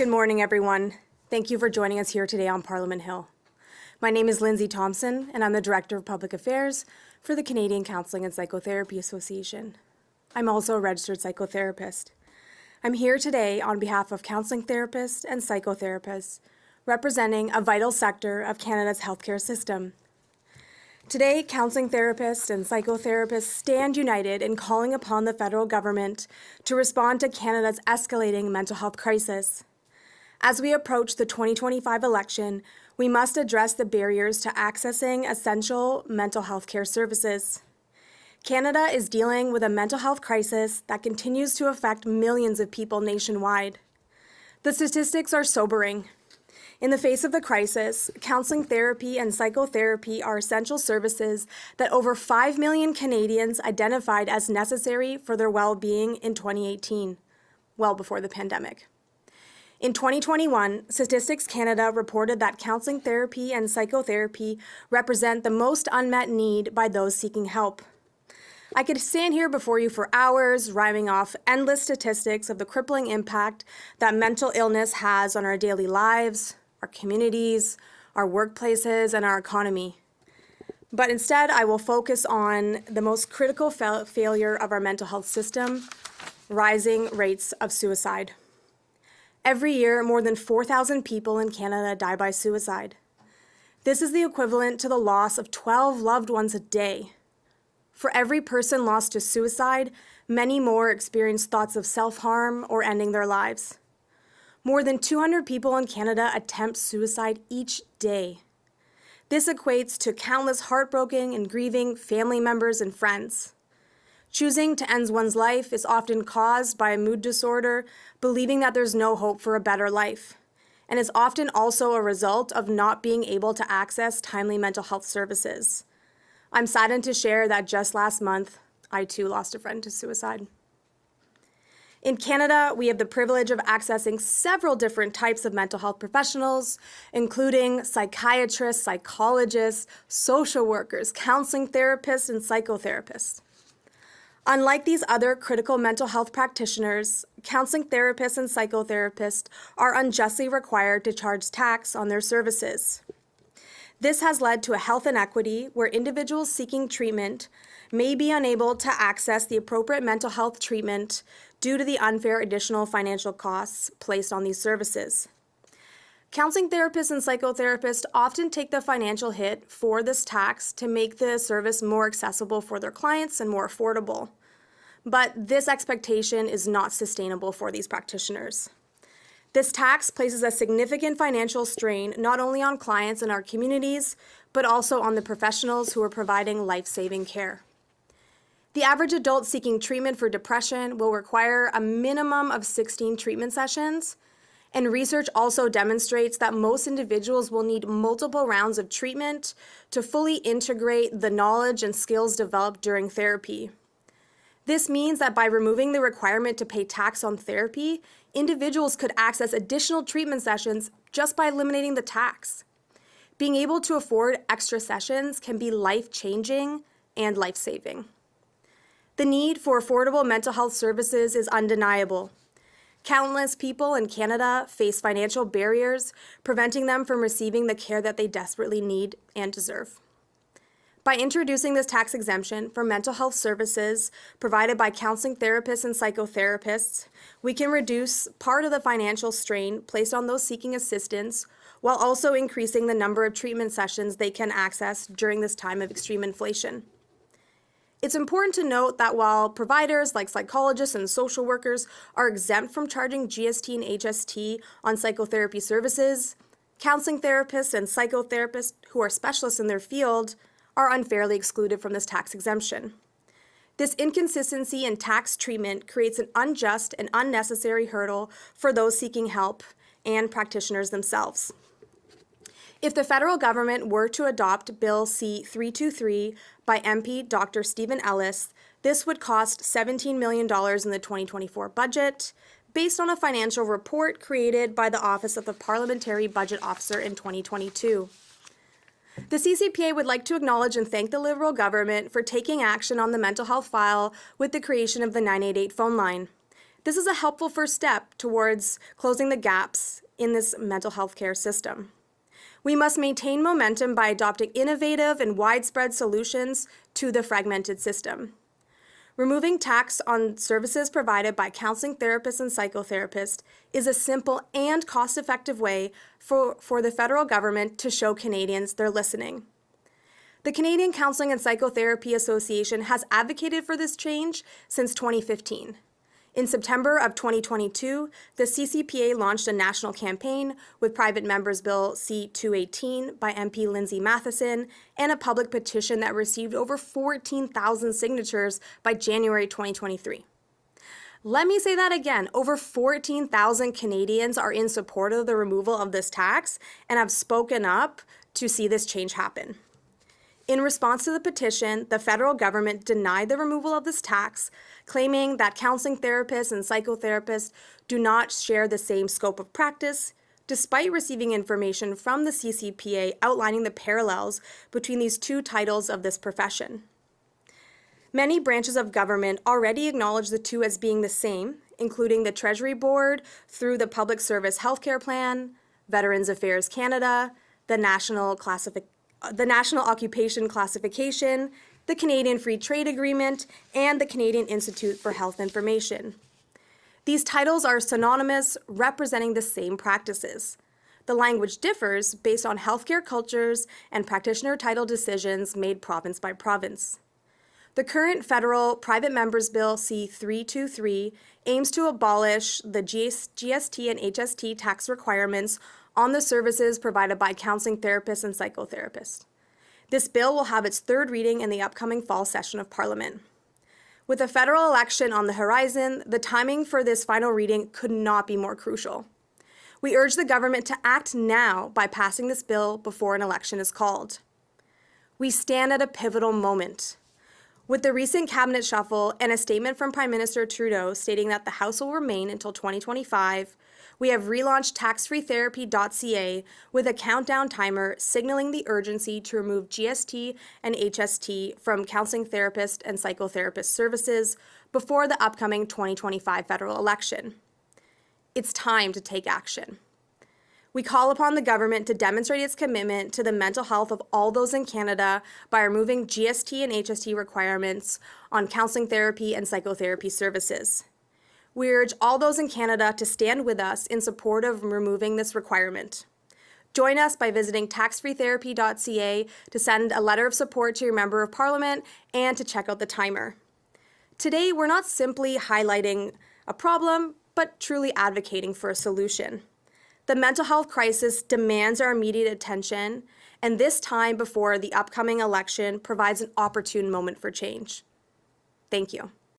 Good morning, everyone. Thank you for joining us here today on Parliament Hill. My name is Lindsay Thompson, and I'm the Director of Public Affairs for the Canadian Counselling and Psychotherapy Association. I'm also a registered psychotherapist. I'm here today on behalf of counselling therapists and psychotherapists, representing a vital sector of Canada's healthcare system. Today, counselling therapists and psychotherapists stand united in calling upon the federal government to respond to Canada's escalating mental health crisis. As we approach the 2025 election, we must address the barriers to accessing essential mental health care services. Canada is dealing with a mental health crisis that continues to affect millions of people nationwide. The statistics are sobering. In the face of the crisis, counseling therapy and psychotherapy are essential services that over 5 million Canadians identified as necessary for their well-being in 2018, well before the pandemic. In 2021, Statistics Canada reported that counseling therapy and psychotherapy represent the most unmet need by those seeking help. I could stand here before you for hours, rhyming off endless statistics of the crippling impact that mental illness has on our daily lives, our communities, our workplaces, and our economy. But instead, I will focus on the most critical failure of our mental health system, rising rates of suicide. Every year, more than 4,000 people in Canada die by suicide. This is the equivalent to the loss of 12 loved ones a day. For every person lost to suicide, many more experience thoughts of self-harm or ending their lives. More than 200 people in Canada attempt suicide each day. This equates to countless heartbroken and grieving family members and friends. Choosing to end one's life is often caused by a mood disorder, believing that there's no hope for a better life, and is often also a result of not being able to access timely mental health services. I'm saddened to share that just last month, I too lost a friend to suicide. In Canada, we have the privilege of accessing several different types of mental health professionals, including psychiatrists, psychologists, social workers, counseling therapists, and psychotherapists. Unlike these other critical mental health practitioners, counseling therapists and psychotherapists are unjustly required to charge tax on their services. This has led to a health inequity where individuals seeking treatment may be unable to access the appropriate mental health treatment due to the unfair additional financial costs placed on these services. Counseling therapists and psychotherapists often take the financial hit for this tax to make the service more accessible for their clients and more affordable. But this expectation is not sustainable for these practitioners. This tax places a significant financial strain not only on clients in our communities, but also on the professionals who are providing life-saving care. The average adult seeking treatment for depression will require a minimum of 16 treatment sessions, and research also demonstrates that most individuals will need multiple rounds of treatment to fully integrate the knowledge and skills developed during therapy. This means that by removing the requirement to pay tax on therapy, individuals could access additional treatment sessions just by eliminating the tax. Being able to afford extra sessions can be life-changing and life-saving. The need for affordable mental health services is undeniable. Countless people in Canada face financial barriers, preventing them from receiving the care that they desperately need and deserve. By introducing this tax exemption for mental health services provided by counseling therapists and psychotherapists, we can reduce part of the financial strain placed on those seeking assistance while also increasing the number of treatment sessions they can access during this time of extreme inflation. It's important to note that while providers like psychologists and social workers are exempt from charging GST and HST on psychotherapy services, counseling therapists and psychotherapists who are specialists in their field are unfairly excluded from this tax exemption. This inconsistency in tax treatment creates an unjust and unnecessary hurdle for those seeking help and practitioners themselves. If the federal government were to adopt Bill C-323 by MP Dr. Stephen Ellis, this would cost $17 million in the 2024 budget, based on a financial report created by the Office of the Parliamentary Budget Officer in 2022. The CCPA would like to acknowledge and thank the Liberal government for taking action on the mental health file with the creation of the 988 phone line. This is a helpful first step towards closing the gaps in this mental health care system. We must maintain momentum by adopting innovative and widespread solutions to the fragmented system. Removing tax on services provided by counseling therapists and psychotherapists is a simple and cost-effective way for the federal government to show Canadians they're listening. The Canadian Counseling and Psychotherapy Association has advocated for this change since 2015. In September of 2022, the CCPA launched a national campaign with Private Members Bill C-218 by MP Lindsay Matheson and a public petition that received over 14,000 signatures by January 2023. Let me say that again, over 14,000 Canadians are in support of the removal of this tax and have spoken up to see this change happen. In response to the petition, the federal government denied the removal of this tax, claiming that counseling therapists and psychotherapists do not share the same scope of practice, despite receiving information from the CCPA outlining the parallels between these two titles of this profession. Many branches of government already acknowledge the two as being the same, including the Treasury Board through the Public Service Healthcare Plan, Veterans Affairs Canada, the National Occupation Classification, the Canadian Free Trade Agreement, and the Canadian Institute for Health Information. These titles are synonymous, representing the same practices. The language differs based on healthcare cultures and practitioner title decisions made province by province. The current federal Private Members Bill C-323 aims to abolish the GST and HST tax requirements on the services provided by counseling therapists and psychotherapists. This bill will have its third reading in the upcoming fall session of Parliament. With a federal election on the horizon, the timing for this final reading could not be more crucial. We urge the government to act now by passing this bill before an election is called. We stand at a pivotal moment. With the recent cabinet shuffle and a statement from Prime Minister Trudeau stating that the House will remain until 2025, we have relaunched taxfreetherapy.ca with a countdown timer signaling the urgency to remove GST and HST from counseling therapist and psychotherapist services before the upcoming 2025 federal election. It's time to take action. We call upon the government to demonstrate its commitment to the mental health of all those in Canada by removing GST and HST requirements on counseling therapy and psychotherapy services. We urge all those in Canada to stand with us in support of removing this requirement. Join us by visiting taxfreetherapy.ca to send a letter of support to your Member of Parliament and to check out the timer. Today, we're not simply highlighting a problem, but truly advocating for a solution. The mental health crisis demands our immediate attention, and this time before the upcoming election provides an opportune moment for change. Thank you.